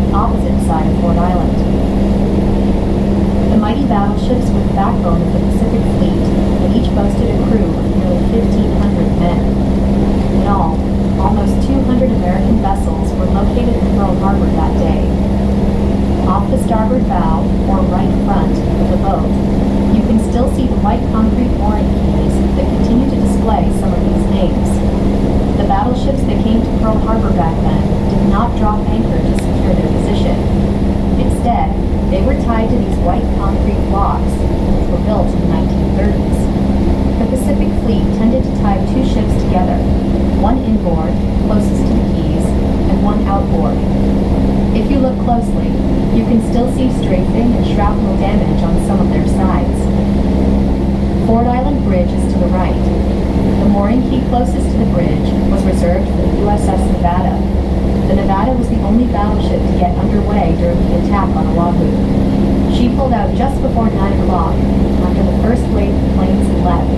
the opposite side of Ford Island. The mighty battleships were the backbone of the Pacific Fleet, and each boasted a crew of nearly 1,500 men. In all, almost 200 American vessels were located in Pearl Harbor that day. Off the starboard bow, or right front, of the boat, you can still see the white concrete mooring keys that continue to display some of these names. The battleships that came to Pearl Harbor back then did not drop anchor to secure their position. Instead, they were tied to these white concrete blocks, which were built in the 1930s. The Pacific Fleet tended to tie two ships together, one inboard, closest to the keys, and one outboard. If you look closely, you can still see strafing and shrapnel damage on some of their sides. Ford Island Bridge is to the right. The mooring key closest to the bridge was reserved for the USS Nevada. The Nevada was the only battleship to get underway during the attack on Oahu. She pulled out just before 9 o'clock, after the first wave of planes had left,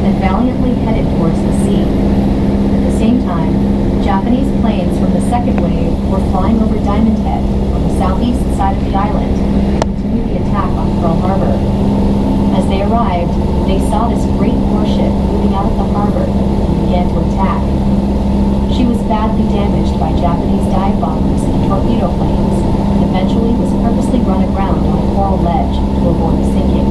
and valiantly headed towards the sea. At the same time, Japanese planes from the second wave were flying over Diamond Head on the southeast side of the island to continue the attack on Pearl Harbor. As they arrived, they saw this great warship moving out of the harbor and began to attack. She was badly damaged by Japanese dive bombers and torpedo planes, and eventually was purposely run aground on a coral ledge to avoid sinking.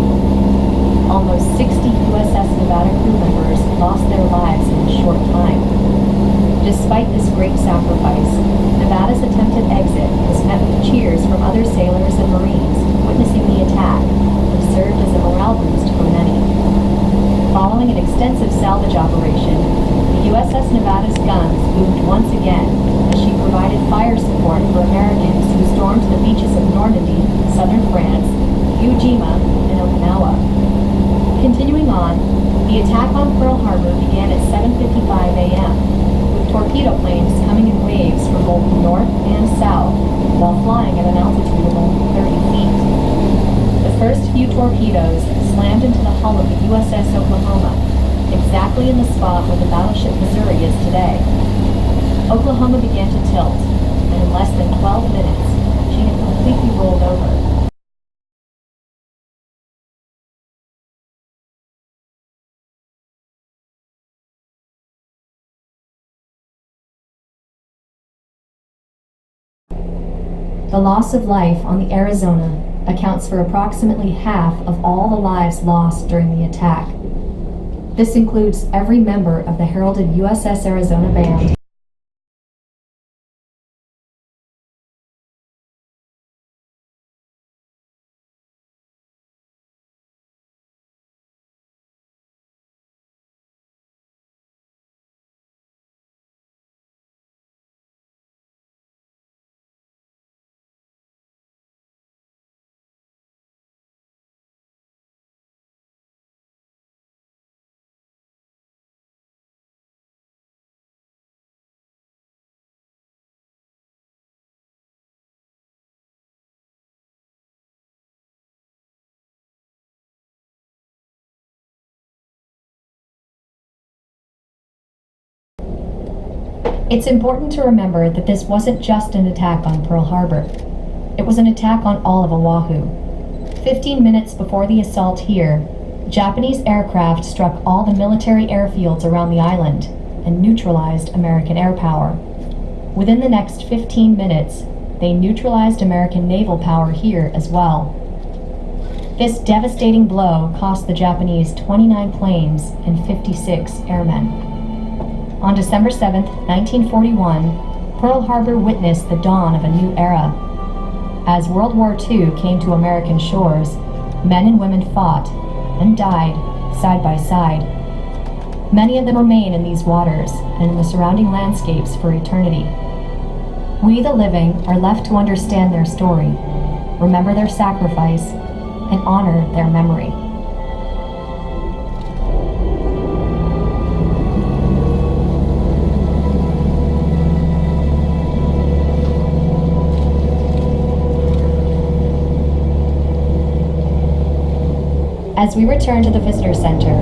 Almost 60 USS Nevada crew members lost their lives in a short time. Despite this great sacrifice, Nevada's attempted exit was met with cheers from other sailors and Marines witnessing the attack, which served as a morale boost for many. Following an extensive salvage operation, the USS Nevada's guns boomed once again as she provided fire support for Americans who stormed the beaches of Normandy, southern France, Iwo Jima, and Okinawa. Continuing on, the attack on Pearl Harbor began at 7:55 a.m., with torpedo planes coming in waves from both north and south while flying at an altitude of only 30 feet. The first few torpedoes slammed into the hull of the USS Oklahoma, exactly in the spot where the battleship Missouri is today. Oklahoma began to tilt, and in less than 12 minutes, she had completely rolled over. The loss of life on the Arizona accounts for approximately half of all the lives lost during the attack. This includes every member of the heralded USS Arizona band. It's important to remember that this wasn't just an attack on Pearl Harbor. It was an attack on all of Oahu. 15 minutes before the assault here, Japanese aircraft struck all the military airfields around the island and neutralized American air power. Within the next 15 minutes, they neutralized American naval power here as well. This devastating blow cost the Japanese 29 planes and 56 airmen. On December 7, 1941, Pearl Harbor witnessed the dawn of a new era. As World War II came to American shores, men and women fought and died side by side. Many of them remain in these waters and in the surrounding landscapes for eternity. We, the living, are left to understand their story, remember their sacrifice, and honor their memory. As we return to the Visitor Center,